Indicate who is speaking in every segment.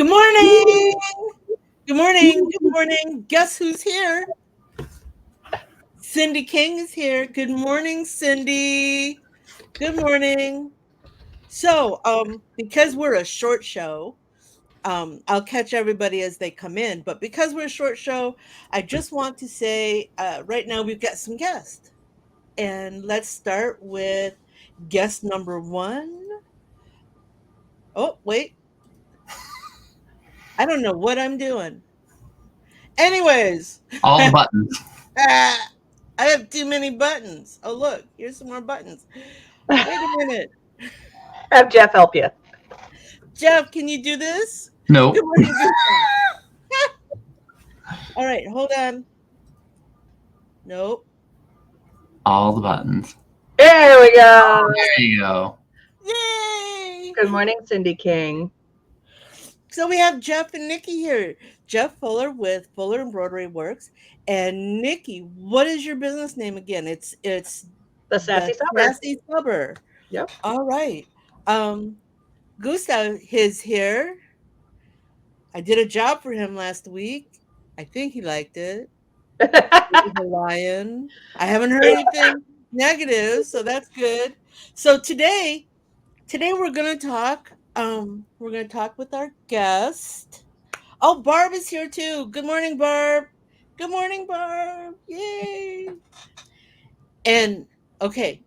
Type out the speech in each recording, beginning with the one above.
Speaker 1: Good morning. Good morning. Good morning. Guess who's here? Cindy King is here. Good morning, Cindy. Good morning. So, because we're a short show, I'll catch everybody as they come in. But because we're a short show, I just want to say right now we've got some guests. And let's start with guest number one. Oh, wait. I don't know what I'm doing. Anyways,
Speaker 2: All the buttons.
Speaker 1: I have too many buttons. Oh, look, here's some more buttons. Wait a minute.
Speaker 3: Have Jeff help you.
Speaker 1: Jeff, can you do this? Good
Speaker 2: Nope.
Speaker 1: morning, Gustav. All right, hold on. Nope.
Speaker 2: All the buttons.
Speaker 3: There we go.
Speaker 2: There you go.
Speaker 1: Yay!
Speaker 3: Good morning, Cindy King.
Speaker 1: So we have Jeff and Nikki here. Jeff Fuller with Fuller Embroidery Works. And Nikki, what is your business name again? It's
Speaker 3: The Sassy Summer.
Speaker 1: Sassy Subber.
Speaker 3: Yep.
Speaker 1: All right. Gustav is here. I did a job for him last week. I think he liked it. He's a lion. I haven't heard anything negative, so that's good. So today we're gonna talk. We're gonna talk with our guest. Oh, Barb is here too. Good morning, Barb. Good morning, Barb. Yay! And okay.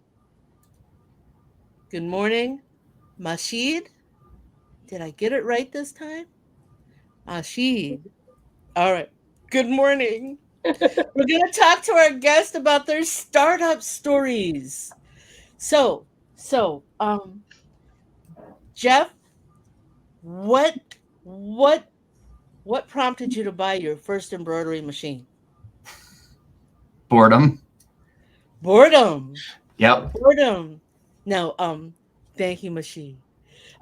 Speaker 1: Good morning, Mashid. Did I get it right this time? Mashid. All right. Good morning. We're going to talk to our guest about their startup stories. So, Jeff, what prompted you to buy your first embroidery machine?
Speaker 2: Boredom.
Speaker 1: Boredom.
Speaker 2: Yep.
Speaker 1: Boredom. No, thank you, machine.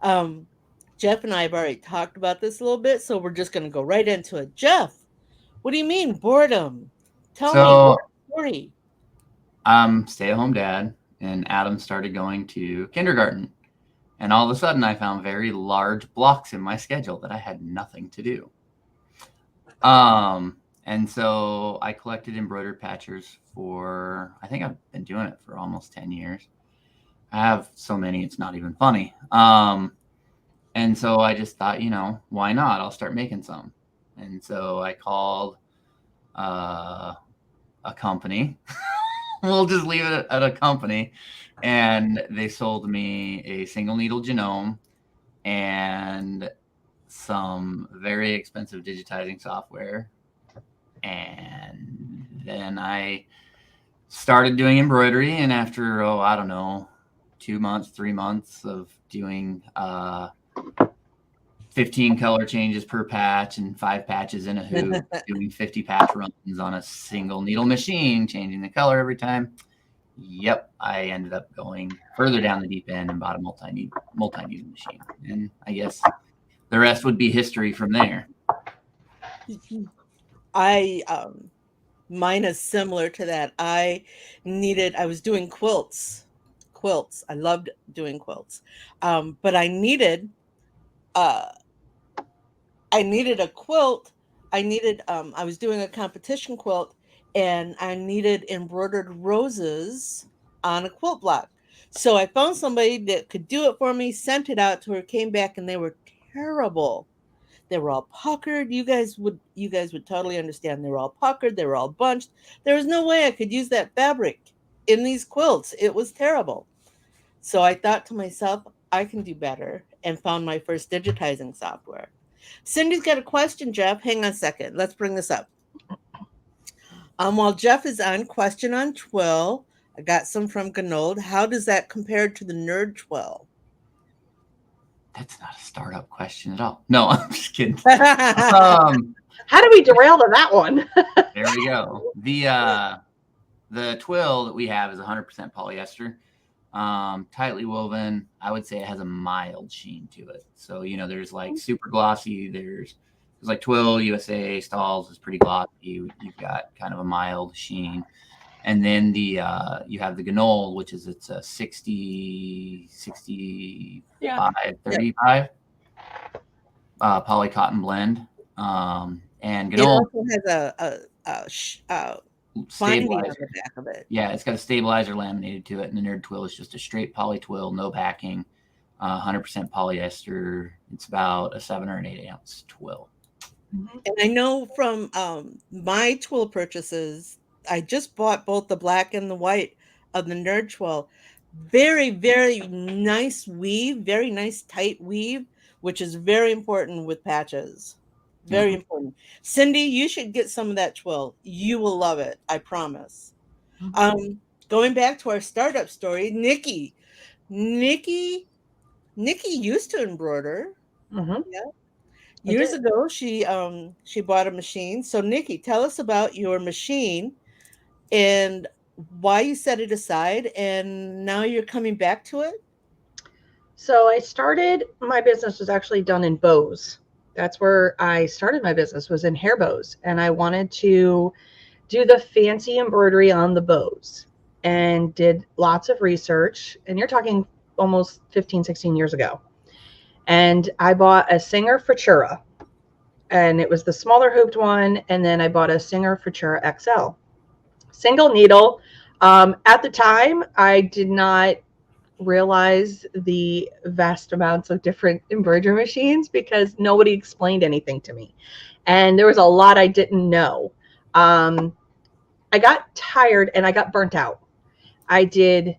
Speaker 1: Jeff and I have already talked about this a little bit, so we're just going to go right into it. Jeff, what do you mean boredom? Tell me what story.
Speaker 2: Stay-at-home dad, and Adam started going to kindergarten. And all of a sudden, I found very large blocks in my schedule that I had nothing to do. And so I collected embroidered patchers for, I think I've been doing it for almost 10 years. I have so many, it's not even funny. And so I just thought, why not? I'll start making some. And so I called a company. We'll just leave it at a company. And they sold me a single needle genome and some very expensive digitizing software. And then I started doing embroidery. And after, 2 months, 3 months of doing 15 color changes per patch and 5 patches in a hoop, doing 50 patch runs on a single needle machine, changing the color every time. Yep, I ended up going further down the deep end and bought a multi-needle machine. And I guess the rest would be history from there.
Speaker 1: Mine is similar to that. I was doing quilts. I loved doing quilts. But I needed a quilt. I was doing a competition quilt and I needed embroidered roses on a quilt block. So I found somebody that could do it for me, sent it out to her, came back, and they were terrible. They were all puckered. You guys would totally understand. They were all puckered. They were all bunched. There was no way I could use that fabric in these quilts. It was terrible. So I thought to myself, I can do better, and found my first digitizing software. Cindy's got a question, Jeff. Hang on a second. Let's bring this up. While Jeff is on, question on twill. I got some from Ganold. How does that compare to the Nerd twill?
Speaker 2: That's not a startup question at all. No, I'm just kidding.
Speaker 3: How do we derail to that one?
Speaker 2: There we go. The twill that we have is 100% polyester, tightly woven. I would say it has a mild sheen to it. So, there's like super glossy. There's like Twill, USA, Stalls is pretty glossy. You've got kind of a mild sheen. And then you have the Ganold, which is it's a 60, 65, 35. poly cotton blend, and
Speaker 1: It
Speaker 2: Ganol
Speaker 1: also has a binding on
Speaker 2: stabilizer.
Speaker 1: the back of it.
Speaker 2: Yeah, it's got a stabilizer laminated to it, and the Nerd Twill is just a straight poly twill, no backing, 100% polyester. It's about a 7 or an 8 ounce twill.
Speaker 3: Mhm.
Speaker 1: And I know from my twill purchases, I just bought both the black and the white of the Nerd Twill. Very, very nice weave, very nice tight weave, which is very important with patches. Very
Speaker 2: Mm-hmm.
Speaker 1: important. Cindy, you should get some of that twill. You will love it, I promise.
Speaker 3: Mhm.
Speaker 1: Um, Going back to our startup story, Nikki, Nikki used to embroider.
Speaker 3: Mhm.
Speaker 1: Yeah.
Speaker 3: I
Speaker 1: Years
Speaker 3: did.
Speaker 1: ago, she bought a machine. So Nikki, tell us about your machine and why you set it aside and now you're coming back to it.
Speaker 3: So I started my business was actually done in bows. That's where I started my business was in hair bows, and I wanted to do the fancy embroidery on the bows and did lots of research, and you're talking almost 15, 16 years ago. And I bought a Singer Futura, and it was the smaller hooped one, and then I bought a Singer Futura XL. Single needle. At the time, I did not realize the vast amounts of different embroidery machines because nobody explained anything to me. And there was a lot I didn't know. Um, I got tired and I got burnt out. I did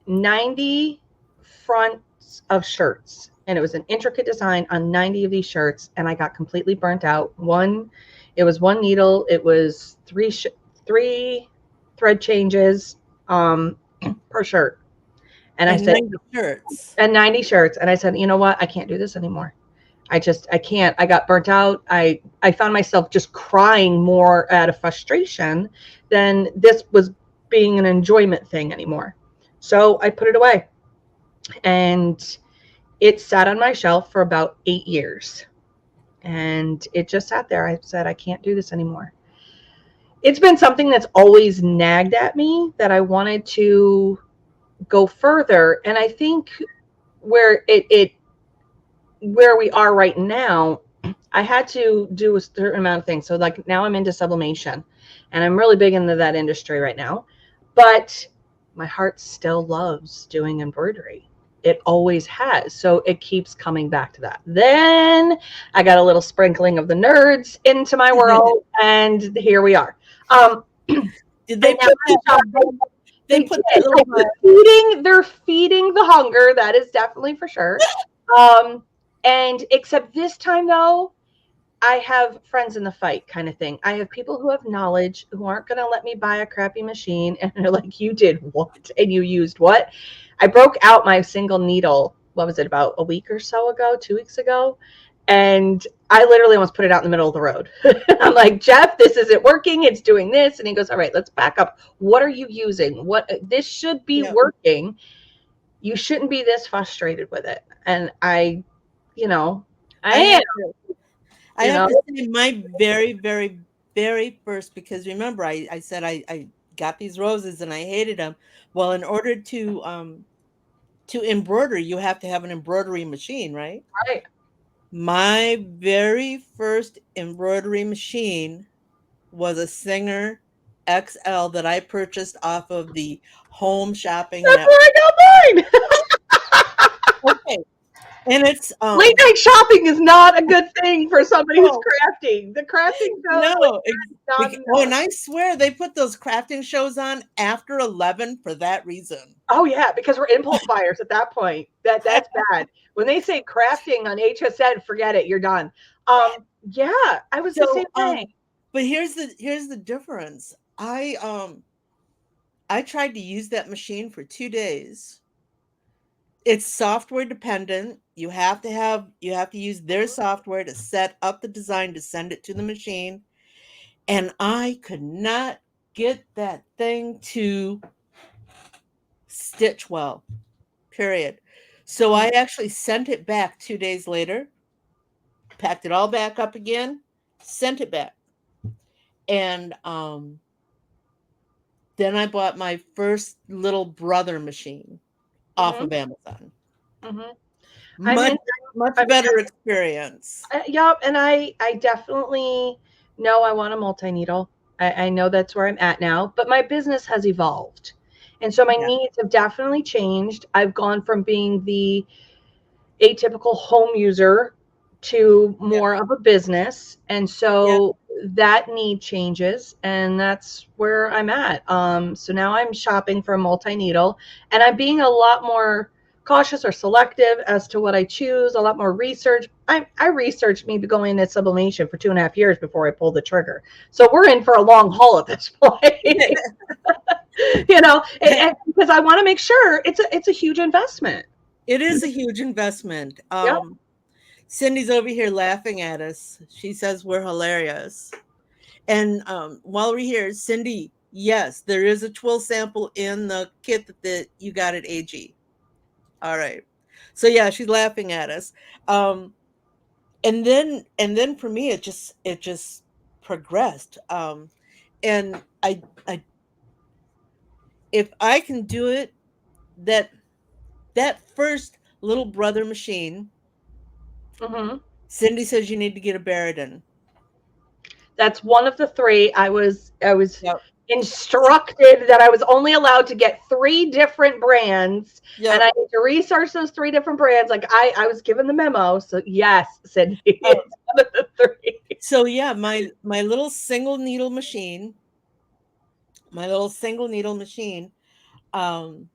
Speaker 3: 90 fronts of shirts, and it was an intricate design on 90 of these shirts, and I got completely burnt out. It was one needle, it was three thread changes per shirt. And I
Speaker 1: And
Speaker 3: said,
Speaker 1: 90 shirts.
Speaker 3: and 90 shirts. And I said, you know what? I can't do this anymore. I can't. I got burnt out. I found myself just crying more out of frustration than this was being an enjoyment thing anymore. So I put it away, and it sat on my shelf for about 8 years, and it just sat there. I said, I can't do this anymore. It's been something that's always nagged at me that I wanted to go further. And I think where it where we are right now, I had to do a certain amount of things. So like now I'm into sublimation, and I'm really big into that industry right now. But my heart still loves doing embroidery. It always has. So it keeps coming back to that. Then I got a little sprinkling of the nerds into my world, and here we are.
Speaker 1: Did they
Speaker 3: And now
Speaker 1: put
Speaker 3: I'm
Speaker 1: that
Speaker 3: shopping.
Speaker 1: they
Speaker 3: They
Speaker 1: put
Speaker 3: did.
Speaker 1: that little
Speaker 3: They're feeding the hunger. That is definitely for sure. Um, and except this time though, I have friends in the fight kind of thing. I have people who have knowledge who aren't going to let me buy a crappy machine, and they're like, "You did what? And you used what?" I broke out my single needle. What was it, about a week or so ago? 2 weeks ago, and I literally almost put it out in the middle of the road. I'm like, Jeff, this isn't working. It's doing this, and he goes, "All right, let's back up. What are you using? What this should be
Speaker 1: yeah.
Speaker 3: working. You shouldn't be this frustrated with it." And you know, I
Speaker 1: I
Speaker 3: am,
Speaker 1: have to I
Speaker 3: you
Speaker 1: have
Speaker 3: know.
Speaker 1: to say my very, very, very first because remember I said I got these roses and I hated them. Well, in order to embroider, you have to have an embroidery machine, right?
Speaker 3: Right.
Speaker 1: My very first embroidery machine was a Singer XL that I purchased off of the Home Shopping
Speaker 3: That's where
Speaker 1: Network.
Speaker 3: I got mine.
Speaker 1: Okay, and it's
Speaker 3: Late night shopping is not a good thing for somebody who's
Speaker 1: oh
Speaker 3: crafting. The crafting shows like
Speaker 1: no,
Speaker 3: not
Speaker 1: oh, and
Speaker 3: enough.
Speaker 1: I swear they put those crafting shows on after 11 for that reason.
Speaker 3: Oh yeah, because we're impulse buyers at that point. That's bad. When they say crafting on HSN, forget it. You're done. Yeah, I was the same
Speaker 1: So
Speaker 3: way.
Speaker 1: but here's the difference. I tried to use that machine for 2 days. It's software dependent. You have to use their software to set up the design to send it to the machine. And I could not get that thing to stitch well, period. So I actually sent it back 2 days later, packed it all back up again, sent it back. And then I bought my first little brother machine off
Speaker 3: Mm-hmm,
Speaker 1: of Amazon.
Speaker 3: mm-hmm. I
Speaker 1: Much
Speaker 3: mean,
Speaker 1: much
Speaker 3: I mean,
Speaker 1: better experience.
Speaker 3: yep, and I definitely know I want a multi-needle. I know that's where I'm at now, but my business has evolved. And so my
Speaker 1: Yeah.
Speaker 3: needs have definitely changed. I've gone from being the atypical home user to
Speaker 1: Yeah.
Speaker 3: more of a business. And
Speaker 1: Yeah.
Speaker 3: so that need changes, and that's where I'm at. So now I'm shopping for a multi-needle, and I'm being a lot more cautious or selective as to what I choose, a lot more research. I researched maybe going into sublimation for 2.5 years before I pulled the trigger. So we're in for a long haul at this point. Because I want to make sure it's a huge investment.
Speaker 1: It is a huge investment.
Speaker 3: Yep.
Speaker 1: Cindy's over here laughing at us. She says we're hilarious. And while we're here, Cindy, yes, there is a twill sample in the kit that you got at AG. All right. So yeah, she's laughing at us. Um, and then for me, it just progressed. And I if I can do it, that that first little brother machine,
Speaker 3: Hmm.
Speaker 1: Cindy says you need to get a Baradin.
Speaker 3: That's one of the three. I was
Speaker 1: Yep.
Speaker 3: instructed that I was only allowed to get three different brands, and
Speaker 1: Yep.
Speaker 3: I need to research those three different brands. Like I was given the memo, so yes, Cindy,
Speaker 1: Uh,
Speaker 3: it's one of the three.
Speaker 1: so yeah, my little single needle machine, my little single needle machine, um,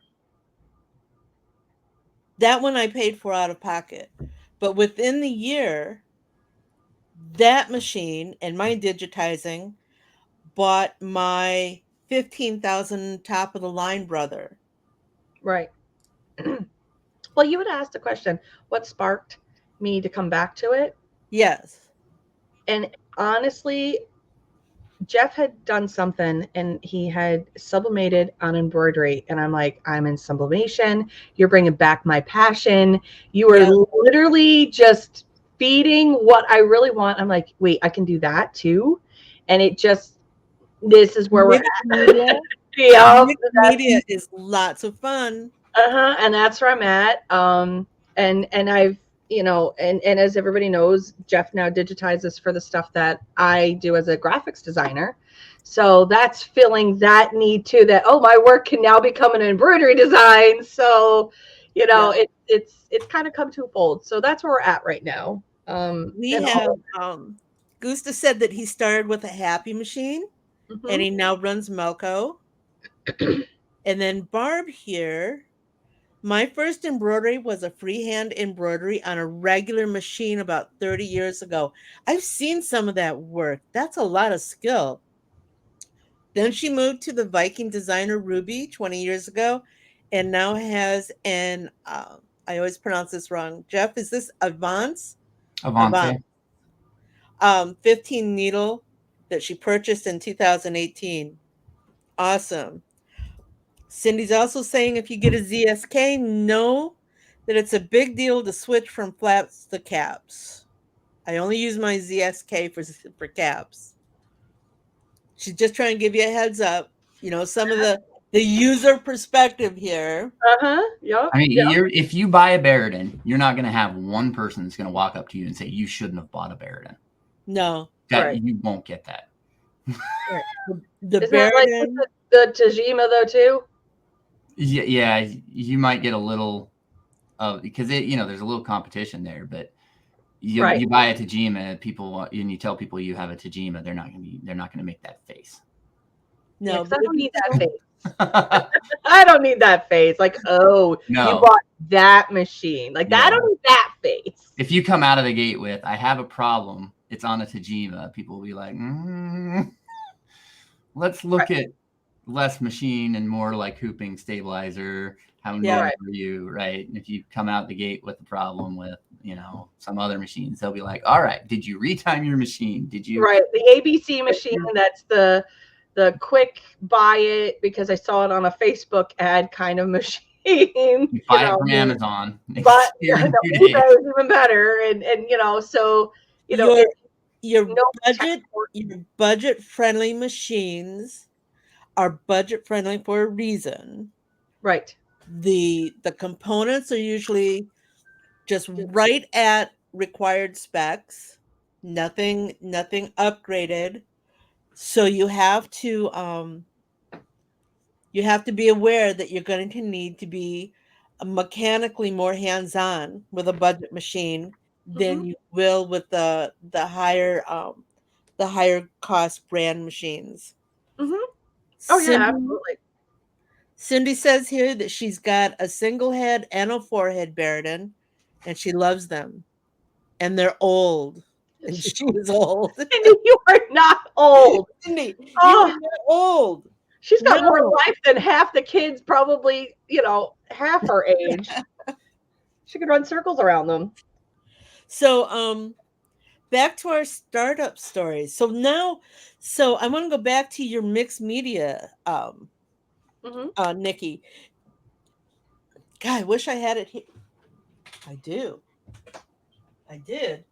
Speaker 1: that one I paid for out of pocket. But within the year, that machine and my digitizing bought my 15,000 top of the line brother.
Speaker 3: Right. Well, you would ask the question, what sparked me to come back to it?
Speaker 1: Yes.
Speaker 3: And honestly, Jeff had done something and he had sublimated on embroidery. And I'm like, I'm in sublimation. You're bringing back my passion. You are
Speaker 1: Yep.
Speaker 3: literally just feeding what I really want. I'm like, wait, I can do that too. And this is where we're
Speaker 1: Mixed
Speaker 3: at.
Speaker 1: media.
Speaker 3: Yeah.
Speaker 1: Mixed media is lots of fun.
Speaker 3: And that's where I'm at. And I've, and as everybody knows, Jeff now digitizes for the stuff that I do as a graphics designer. So that's filling that need too, that, oh, my work can now become an embroidery design. So,
Speaker 1: Yeah.
Speaker 3: it's kind of come twofold. So that's where we're at right now.
Speaker 1: We
Speaker 3: And
Speaker 1: have
Speaker 3: all.
Speaker 1: Gusta said that he started with a happy machine and
Speaker 3: Mhm.
Speaker 1: he now runs Melco. And then Barb here, my first embroidery was a freehand embroidery on a regular machine about 30 years ago. I've seen some of that work. That's a lot of skill. Then she moved to the Viking designer Ruby 20 years ago and now has an, I always pronounce this wrong. Jeff, is this Avance? Avant.
Speaker 2: Avante.
Speaker 1: 15 needle that she purchased in 2018. Awesome. Cindy's also saying if you get a ZSK, know that it's a big deal to switch from flats to caps. I only use my ZSK for caps. She's just trying to give you a heads up. Some of the user perspective here.
Speaker 3: Uh-huh. Yep.
Speaker 2: I mean,
Speaker 3: Yep.
Speaker 2: if you buy a Baradin, you're not going to have one person that's going to walk up to you and say you shouldn't have bought a Baradin.
Speaker 1: No,
Speaker 2: That
Speaker 3: Right.
Speaker 2: you won't get that.
Speaker 3: Right.
Speaker 1: the
Speaker 3: Isn't that like
Speaker 1: Baradin.
Speaker 3: the Tajima though too?
Speaker 2: Yeah, you might get a little because there's a little competition there, but
Speaker 3: Right.
Speaker 2: you buy a Tajima, and you tell people you have a Tajima, they're not gonna make that face.
Speaker 3: Yeah,
Speaker 1: No,
Speaker 3: because I
Speaker 1: but if
Speaker 3: don't
Speaker 1: you
Speaker 3: need that
Speaker 1: don't,
Speaker 3: face. I don't need that face. Like, oh, you
Speaker 2: No,
Speaker 3: bought that machine. Like, I
Speaker 2: yeah.
Speaker 3: don't need that face.
Speaker 2: If you come out of the gate with I have a problem, it's on a Tajima, people will be like, let's look
Speaker 3: Right.
Speaker 2: at less machine and more like hooping stabilizer. How
Speaker 1: yeah,
Speaker 2: new
Speaker 3: Right.
Speaker 2: are you, right? And if you come out the gate with a problem with some other machines, they'll be like, all right, did you retime your machine? Did you
Speaker 3: Right. The ABC machine, that's the quick buy it because I saw it on a Facebook ad kind of machine.
Speaker 2: buy it from Amazon?
Speaker 3: But
Speaker 2: It's here in
Speaker 3: the
Speaker 2: 2 days.
Speaker 3: eBay is even better. And so
Speaker 1: your
Speaker 3: it
Speaker 1: your
Speaker 3: no tech
Speaker 1: budget
Speaker 3: support.
Speaker 1: your budget friendly machines are budget friendly for a reason.
Speaker 3: Right.
Speaker 1: The components are usually just right at required specs, nothing upgraded. So you have to be aware that you're going to need to be mechanically more hands-on with a budget machine
Speaker 3: Hmm.
Speaker 1: than you will with the higher cost brand machines.
Speaker 3: Hmm. Oh yeah,
Speaker 1: Cindy
Speaker 3: absolutely.
Speaker 1: Cindy says here that she's got a single head and a four-head Baradin, and she loves them, and they're old, and
Speaker 3: She,
Speaker 1: she is old.
Speaker 3: Cindy, you are not old.
Speaker 1: Cindy, you are
Speaker 3: Oh,
Speaker 1: not old.
Speaker 3: she's got more
Speaker 1: No.
Speaker 3: life than half the kids, probably, half her age. She could run circles around them.
Speaker 1: So, back to our startup stories. So I want to go back to your mixed media,
Speaker 3: Hmm.
Speaker 1: Nikki. God, I wish I had it here. I do. I did.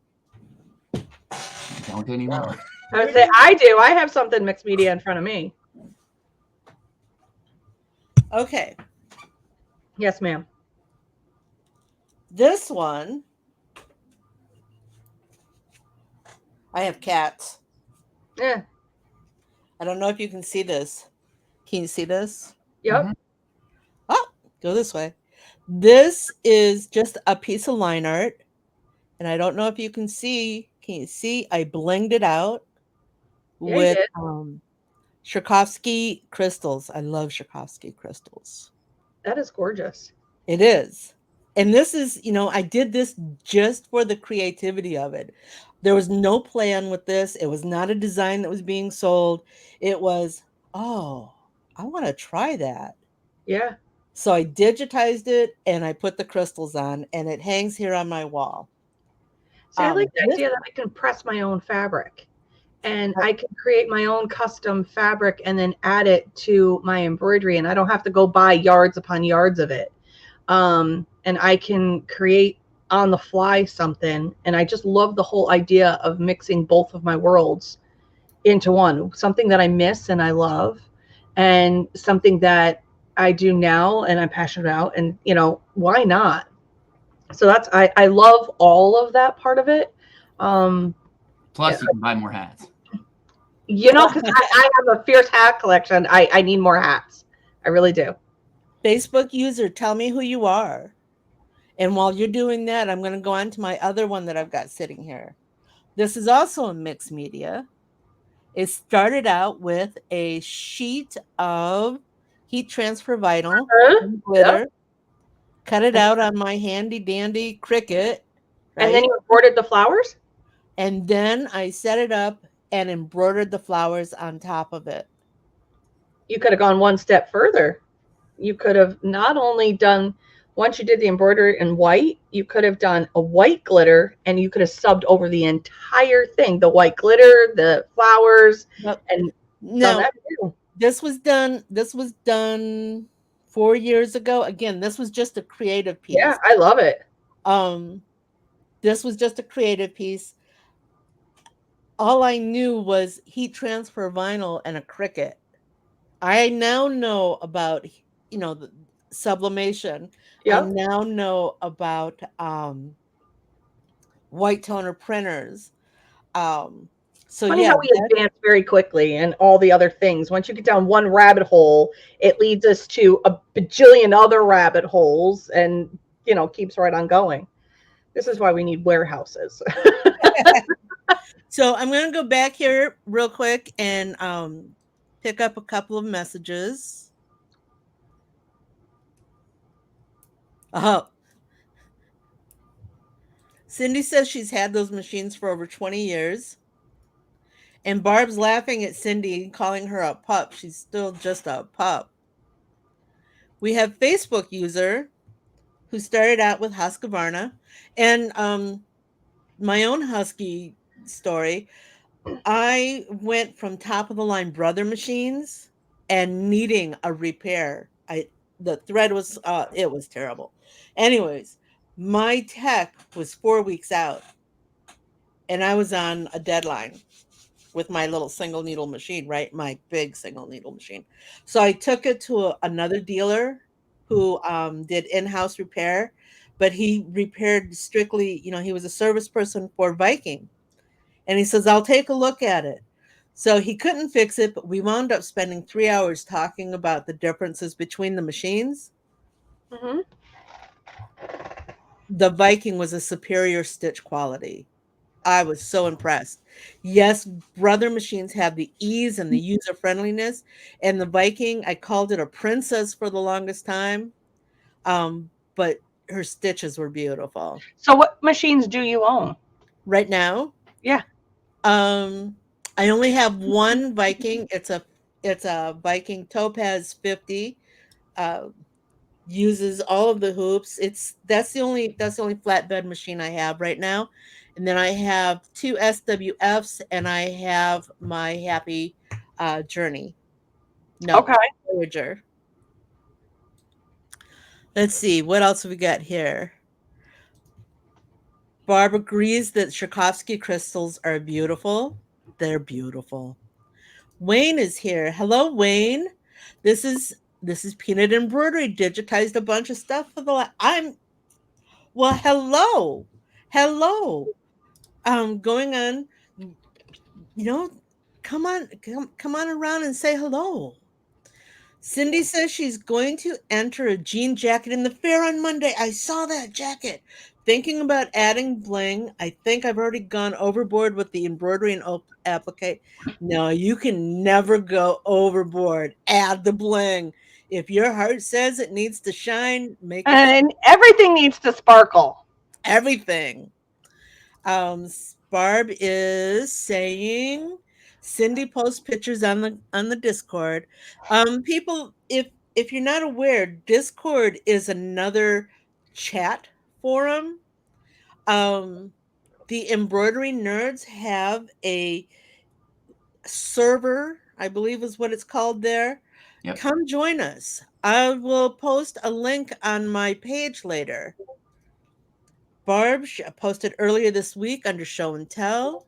Speaker 2: Don't anymore.
Speaker 3: I would say I do. I have something mixed media in front of me.
Speaker 1: Okay.
Speaker 3: Yes, ma'am.
Speaker 1: This one, I have cats.
Speaker 3: Yeah.
Speaker 1: I don't know if you can see this. Can you see this?
Speaker 3: Yep.
Speaker 2: Mhm.
Speaker 1: Oh, go this way. This is just a piece of line art. And I don't know if you can see. Can you see? I blinged it out
Speaker 3: Yeah, you
Speaker 1: with
Speaker 3: did.
Speaker 1: Tchaikovsky crystals. I love Tchaikovsky crystals.
Speaker 3: That is gorgeous.
Speaker 1: It is. And this is, I did this just for the creativity of it. There was no plan with this. It was not a design that was being sold. It was, oh, I want to try that.
Speaker 3: Yeah.
Speaker 1: So I digitized it and I put the crystals on, and it hangs here on my wall.
Speaker 3: See, I like the
Speaker 1: This
Speaker 3: idea that I can press my own fabric and I can create my own custom fabric and then add it to my embroidery, and I don't have to go buy yards upon yards of it. And I can create on the fly something. And I just love the whole idea of mixing both of my worlds into one, something that I miss and I love, and something that I do now and I'm passionate about. And, why not? So I love all of that part of it. Um, yeah,
Speaker 2: Plus, you can buy more hats.
Speaker 3: because I have a fierce hat collection. I need more hats. I really do.
Speaker 1: Facebook user, tell me who you are. And while you're doing that, I'm going to go on to my other one that I've got sitting here. This is also a mixed media. It started out with a sheet of heat transfer vinyl
Speaker 3: Huh?
Speaker 1: and
Speaker 3: Yep.
Speaker 1: glitter, cut it out on my handy dandy Cricut,
Speaker 3: And then
Speaker 1: right?
Speaker 3: you embroidered the flowers?
Speaker 1: And then I set it up and embroidered the flowers on top of it.
Speaker 3: You could have gone one step further. You could have not only done, once you did the embroidery in white, you could have done a white glitter and you could have subbed over the entire thing, the white glitter, the flowers,
Speaker 1: Yep.
Speaker 3: and done
Speaker 1: Now,
Speaker 3: that too.
Speaker 1: this was done 4 years ago. Again, this was just a creative
Speaker 3: Yeah,
Speaker 1: piece.
Speaker 3: I love it.
Speaker 1: Um, this was just a creative piece. All I knew was heat transfer vinyl and a Cricut. I now know about, the sublimation. I
Speaker 3: Yep.
Speaker 1: now know about white toner printers. Um, so
Speaker 3: Funny
Speaker 1: yeah,
Speaker 3: how we advance very quickly and all the other things. Once you get down one rabbit hole, it leads us to a bajillion other rabbit holes and, keeps right on going. This is why we need warehouses.
Speaker 1: so I'm gonna go back here real quick and pick up a couple of messages. Oh, Cindy says she's had those machines for over 20 years. And Barb's laughing at Cindy and calling her a pup. She's still just a pup. We have Facebook user who started out with Husqvarna, and my own Husky story. I went from top of the line brother machines and needing a repair. The thread was it was terrible. Anyways, my tech was 4 weeks out, and I was on a deadline with my little single needle machine, right? My big single needle machine. So I took it to another dealer who did in house repair. but he repaired strictly, he was a service person for Viking. And he says, I'll take a look at it. So he couldn't fix it, but we wound up spending 3 hours talking about the differences between the machines.
Speaker 3: Hmm.
Speaker 1: The Viking was a superior stitch quality. I was so impressed. Yes, brother machines have the ease and the user friendliness, and the Viking, I called it a princess for the longest time. But her stitches were beautiful.
Speaker 3: So what machines do you own?
Speaker 1: Right now,
Speaker 3: Yeah.
Speaker 1: um, I only have one Viking. It's a Viking Topaz 50. Uh, Uses all of the hoops. That's the only flatbed machine I have right now. And then I have two SWFs and I have my Happy Journey. No,
Speaker 3: Okay.
Speaker 1: Voyager. Let's see what else we got here. Barb agrees that Tchaikovsky crystals are beautiful. They're beautiful. Wayne is here. Hello, Wayne. This is Peanut Embroidery. Digitized a bunch of stuff for the. I'm well. Hello, hello. Going on. You know, come on around and say hello. Cindy says she's going to enter a jean jacket in the fair on Monday. I saw that jacket. Thinking about adding bling. I think I've already gone overboard with the embroidery and applique. No, you can never go overboard. Add the bling. If your heart says it needs to shine, make it
Speaker 3: And everything needs to sparkle.
Speaker 1: everything. Barb is saying Cindy posts pictures on the Discord. People, if you're not aware, Discord is another chat forum. Um, the embroidery nerds have a server, I believe is what it's called there.
Speaker 2: Yep.
Speaker 1: Come join us. I will post a link on my page later. Barb posted earlier this week under show and tell.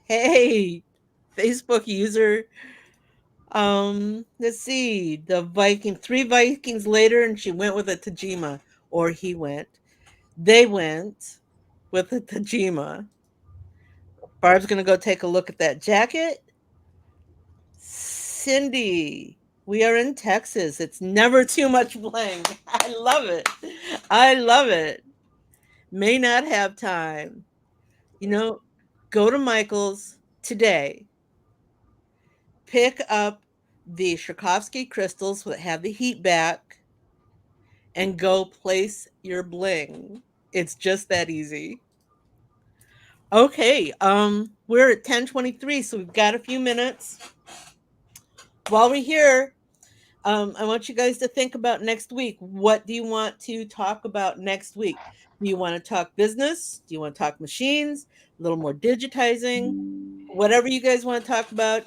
Speaker 1: Hey, Facebook user. Let's see. The Viking, 3 Vikings later, and she went with a Tajima, or he went. They went with a Tajima. Barb's gonna go take a look at that jacket. Cindy, we are in Texas. It's never too much bling. I love it. I love it. May not have time. You know, go to Michael's today. Pick up the Tchaikovsky crystals that have the heat back and go place your bling. It's just that easy. Okay, we're at 10:23, so we've got a few minutes. While we're here, I want you guys to think about next week. What do you want to talk about next week? Do you want to talk business? Do you want to talk machines? A little more digitizing? Whatever you guys want to talk about,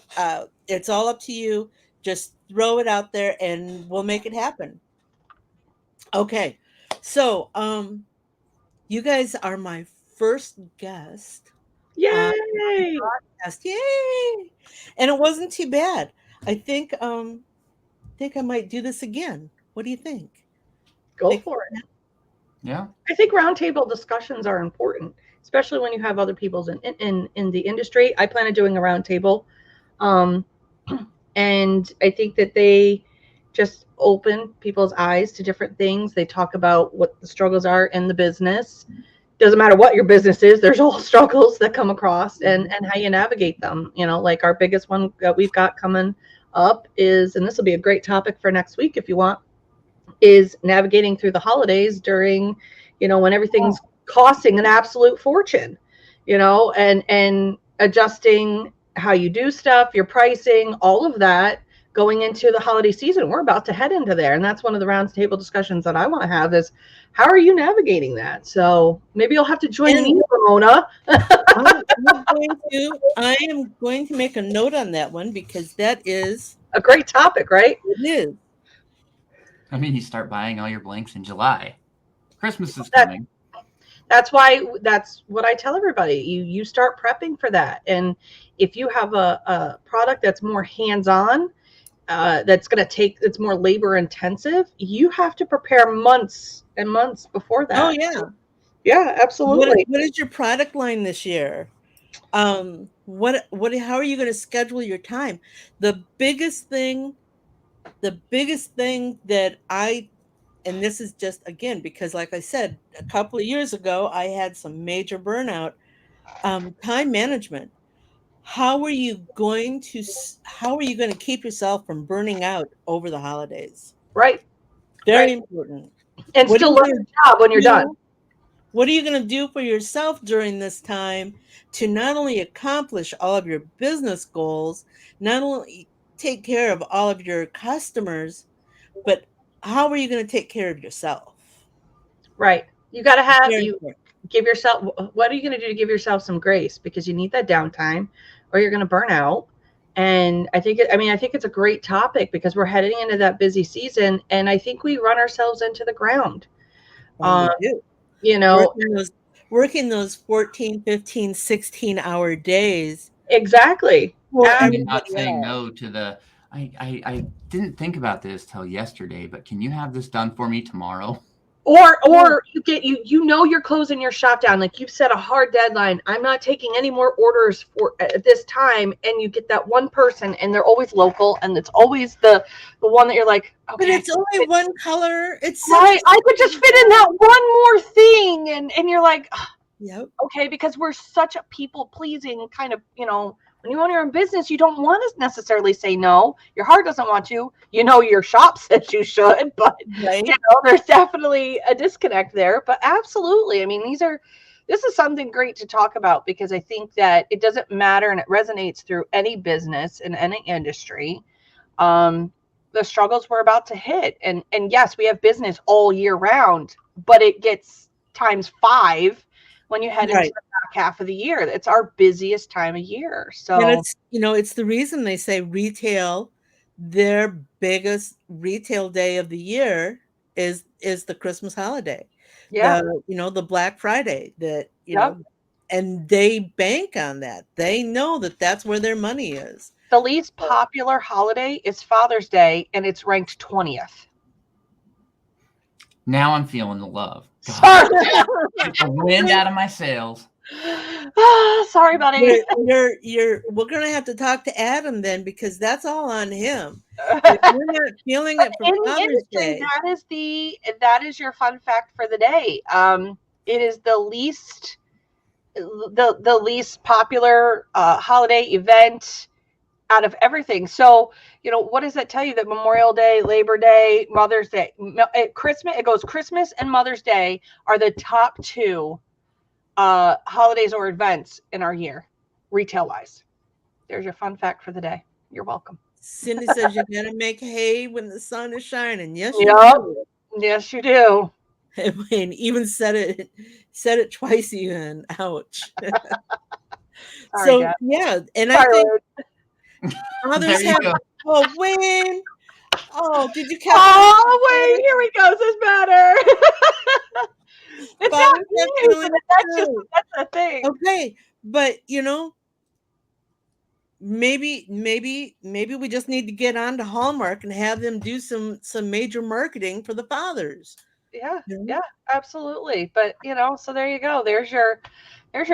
Speaker 1: it's all up to you. Just throw it out there and we'll make it happen. Okay. So, you guys are my first guest on my
Speaker 3: Yay!
Speaker 1: podcast. Yay! And it wasn't too bad. I think I might do this again. What do you think?
Speaker 3: Go
Speaker 1: Think
Speaker 3: for it.
Speaker 2: Yeah.
Speaker 3: I think roundtable discussions are important, especially when you have other people's in the industry. I plan on doing a roundtable, um, and I think that they just open people's eyes to different things. They talk about what the struggles are in the business. Doesn't matter what your business is, there's all struggles that come across, and how you navigate them. Like our biggest one that we've got coming up is, and this will be a great topic for next week if you want, is navigating through the holidays during, when everything's costing an absolute fortune, and adjusting how you do stuff, your pricing, all of that going into the holiday season. We're about to head into there. And that's one of the round table discussions that I want to have is how are you navigating that? So maybe you'll have to join me, Ramona.
Speaker 1: I am going to make a note on that one because that is
Speaker 3: A great topic, right?
Speaker 1: it is.
Speaker 2: I mean, you start buying all your blanks in July. Christmas is
Speaker 3: That-
Speaker 2: coming.
Speaker 3: That's what I tell everybody. You start prepping for that. And if you have a product that's more hands-on, that's going to take, it's more labor intensive, you have to prepare months and months before
Speaker 1: Oh
Speaker 3: that.
Speaker 1: yeah.
Speaker 3: Yeah, absolutely.
Speaker 1: What is your product line this year? How are you going to schedule your time? The biggest thing, the biggest thing that I, and this is just again because like I said a couple of years ago I had some major burnout. Time management. How are you going to keep yourself from burning out over the holidays?
Speaker 3: Right,
Speaker 1: Very
Speaker 3: right.
Speaker 1: important.
Speaker 3: And
Speaker 1: What are
Speaker 3: still
Speaker 1: you
Speaker 3: love
Speaker 1: going
Speaker 3: your job when you're
Speaker 1: to
Speaker 3: done.
Speaker 1: do? What are you going to do for yourself during this time to not only accomplish all of your business goals, not only take care of all of your customers, but how are you going to take care of yourself?
Speaker 3: Right. You got to have,
Speaker 1: Very
Speaker 3: you
Speaker 1: important.
Speaker 3: give yourself, what are you going to do to give yourself some grace? Because you need that downtime or you're going to burn out. And I think it's a great topic because we're heading into that busy season. And I think we run ourselves into the ground.
Speaker 1: And
Speaker 3: Um,
Speaker 1: we do.
Speaker 3: you know,
Speaker 1: Working those working those 14, 15, 16-hour days
Speaker 3: exactly.
Speaker 1: for
Speaker 3: Ab-
Speaker 2: And not
Speaker 1: everybody
Speaker 2: saying
Speaker 1: else.
Speaker 2: no to the I didn't think about this till yesterday, but can you have this done for me tomorrow?
Speaker 1: Yeah.
Speaker 3: or you know you're closing your shop down, like you've set a hard deadline. I'm not taking any more orders for at this time, and you get that one person, and they're always local, and it's always the one that you're like,
Speaker 1: But
Speaker 3: okay,
Speaker 1: it's only one color. It's such
Speaker 3: right,
Speaker 1: a
Speaker 3: I could just fit in that one more thing, and you're like,
Speaker 1: Yep.
Speaker 3: okay, because we're such a people pleasing kind of, when you own your own business, you don't want to necessarily say no. Your heart doesn't want to. Your shop says you should, but
Speaker 1: Right.
Speaker 3: there's definitely a disconnect there. But absolutely, I mean, this is something great to talk about because I think that it doesn't matter and it resonates through any business in any industry. Um, the struggles we're about to hit, and yes, we have business all year round, but it gets times 5 when you head into
Speaker 1: Right.
Speaker 3: the back half of the year. It's our busiest time of year.
Speaker 1: And
Speaker 3: So
Speaker 1: it's the reason they say retail, their biggest retail day of the year is the Christmas holiday.
Speaker 3: yeah,
Speaker 1: The Black Friday
Speaker 3: yep.
Speaker 1: and they bank on that. They know that that's where their money is.
Speaker 3: The least popular holiday is Father's Day, and it's ranked 20th.
Speaker 2: Now I'm feeling the love. God,
Speaker 3: Sorry,
Speaker 2: get the wind out of my sails.
Speaker 3: sorry, buddy.
Speaker 1: We're gonna have to talk to Adam then because that's all on him. If you're not feeling
Speaker 3: But
Speaker 1: it for
Speaker 3: in the
Speaker 1: Father's
Speaker 3: industry,
Speaker 1: Day,
Speaker 3: that is your fun fact for the day. It is the least popular holiday event out of everything. So, what does that tell you? That Memorial Day, Labor Day, Mother's Day, Christmas, it goes Christmas and Mother's Day are the top 2 holidays or events in our year, retail wise. There's your fun fact for the day. You're welcome.
Speaker 1: Cindy says you gotta make hay when the sun is shining. Yes, you
Speaker 3: Yep.
Speaker 1: do.
Speaker 3: Yes, you do.
Speaker 1: And even said it twice even. Ouch.
Speaker 3: Sorry,
Speaker 1: So
Speaker 3: Dad.
Speaker 1: yeah, and I
Speaker 3: Sorry,
Speaker 1: think
Speaker 3: Lord.
Speaker 1: others
Speaker 2: There you
Speaker 1: have.
Speaker 2: go.
Speaker 1: Oh, Wayne. Oh, did you catch
Speaker 3: Oh, wait, here we go. This is better. It's not
Speaker 1: fathers have
Speaker 3: you, but
Speaker 1: feelings too?
Speaker 3: that's the thing.
Speaker 1: Okay, but maybe we just need to get on to Hallmark and have them do some major marketing for the fathers.
Speaker 3: Yeah,
Speaker 1: You know?
Speaker 3: yeah, absolutely. But so there you go. There's your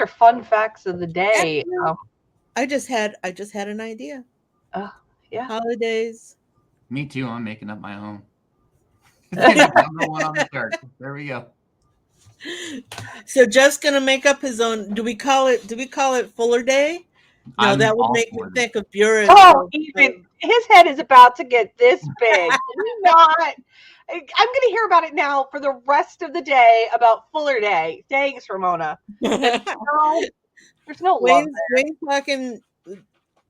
Speaker 3: fun facts of the day.
Speaker 1: Actually, I just had an idea.
Speaker 3: Uh, yeah.
Speaker 1: Holidays.
Speaker 2: Me too. I'm making up my own. It's gonna be number one on the chart. There we go.
Speaker 1: So Jeff's gonna make up his own. Do we call it Fuller Day? No,
Speaker 2: I'm
Speaker 1: that would
Speaker 2: all
Speaker 1: make me
Speaker 2: for this.
Speaker 1: think of Buren.
Speaker 3: Oh, even his head is about to get this big. Can you not? I'm going to hear about it now for the rest of the day about Fuller Day. Thanks, Ramona. No, there's no love
Speaker 1: Wayne's Wayne's talking.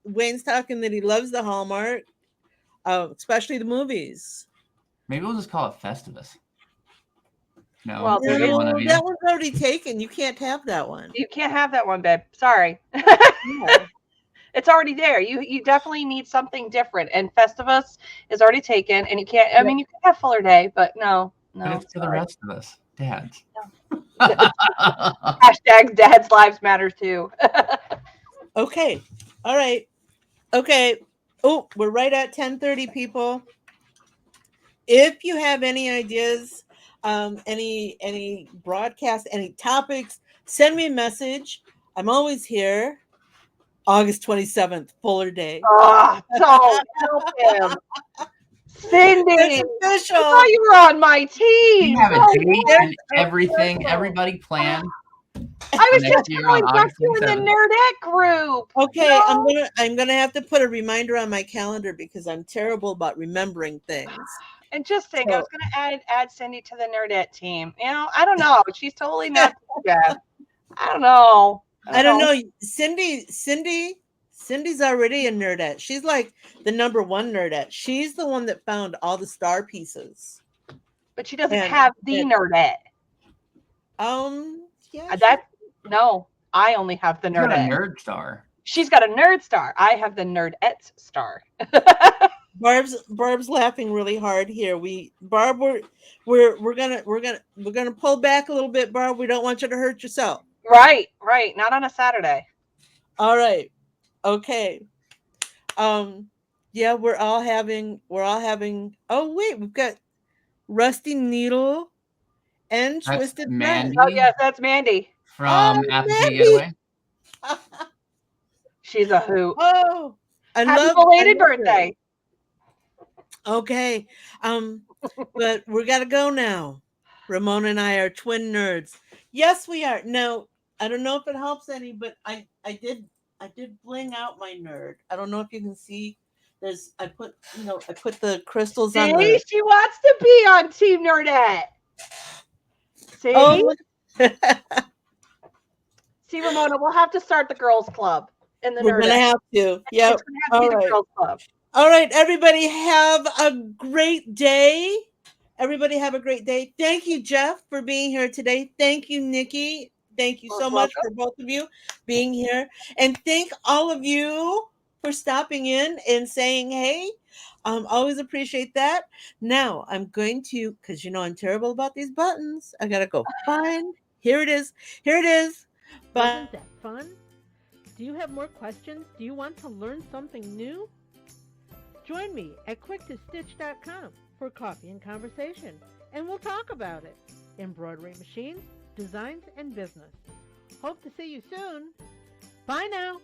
Speaker 1: Wayne's talking that he loves the Hallmark, especially the movies.
Speaker 2: Maybe we'll just call it Festivus. No,
Speaker 3: Well,
Speaker 2: you
Speaker 3: there.
Speaker 2: don't
Speaker 1: No,
Speaker 2: want to
Speaker 1: that
Speaker 2: either.
Speaker 1: one's already taken. You can't have that one.
Speaker 3: You can't have that one, babe. Sorry.
Speaker 1: Yeah.
Speaker 3: It's already there. You definitely need something different. And Festivus is already taken, and you can't. I
Speaker 1: Yep.
Speaker 3: mean, you can have Fuller Day, but no,
Speaker 2: But it's for the
Speaker 3: sorry.
Speaker 2: rest of us, dads.
Speaker 3: Hashtag Dad's lives matter too.
Speaker 1: Okay. All right. Okay. Oh, we're right at 10:30, people. If you have any ideas, any broadcast, any topics, send me a message. I'm always here. August 27th, Fuller Day.
Speaker 3: Oh, don't help him. Cindy,
Speaker 1: It's
Speaker 3: I thought
Speaker 1: official.
Speaker 3: you were on my
Speaker 2: We
Speaker 3: team.
Speaker 2: have a
Speaker 3: Oh,
Speaker 2: date
Speaker 3: Lord.
Speaker 2: and everything. Everybody planned
Speaker 3: I
Speaker 2: for
Speaker 3: was
Speaker 2: next
Speaker 3: just
Speaker 2: year
Speaker 3: going
Speaker 2: on
Speaker 3: back
Speaker 2: August
Speaker 3: to in the
Speaker 2: 27th.
Speaker 3: Nerdette group.
Speaker 1: Okay,
Speaker 3: No.
Speaker 1: I'm gonna have to put a reminder on my calendar because I'm terrible about remembering things.
Speaker 3: And just think, I
Speaker 1: So
Speaker 3: was going to add Cindy to the Nerdette team. You know, I don't know. She's totally not Jeff. I don't know.
Speaker 1: I don't know. Cindy's already a nerdette. She's like the number one nerdette. She's the one that found all the star pieces.
Speaker 3: But she doesn't
Speaker 1: And
Speaker 3: have the Nerdette.
Speaker 1: yeah,
Speaker 3: That no, I only have the
Speaker 2: She's got a
Speaker 3: Nerdette.
Speaker 2: nerd star.
Speaker 3: She's got a nerd star. I have the Nerdette star.
Speaker 1: Barb's laughing really hard here. Barb, we're gonna pull back a little bit, Barb. We don't want you to hurt yourself.
Speaker 3: Right. Not on a Saturday.
Speaker 1: All right. Okay. Yeah, oh wait, we've got Rusty Needle and
Speaker 2: That's
Speaker 1: Twisted Thread.
Speaker 2: Mandy
Speaker 3: Oh yes, that's Mandy.
Speaker 2: from
Speaker 1: Oh,
Speaker 2: Appleseed
Speaker 1: Mandy.
Speaker 2: Getaway.
Speaker 3: She's a hoot.
Speaker 1: Oh,
Speaker 3: Happy belated
Speaker 1: her.
Speaker 3: birthday.
Speaker 1: Okay. But we gotta go now. Ramona and I are twin nerds. Yes, we are. No, I don't know if it helps any, but I did bling out my nerd. I don't know if you can see. I put the crystals on
Speaker 3: See, she wants to be on Team Nerdette. See?
Speaker 1: Oh.
Speaker 3: See, Ramona, we'll have to start the girls club in the
Speaker 1: We're
Speaker 3: Nerdette.
Speaker 1: gonna have to. Yep.
Speaker 3: It's gonna have to be the girls club.
Speaker 1: All right, everybody, have a great day. Everybody have a great day. Thank you, Jeff, for being here today. Thank you, Nikki. Thank you so much for both of you being here. And thank all of you for stopping in and saying, hey, always appreciate that. Now I'm going to, because I'm terrible about these buttons. I gotta go find. Here it is.
Speaker 4: Wasn't that fun? Do you have more questions? Do you want to learn something new? Join me at quicktostitch.com for coffee and conversation, and we'll talk about it. Embroidery machines, designs, and business. Hope to see you soon. Bye now.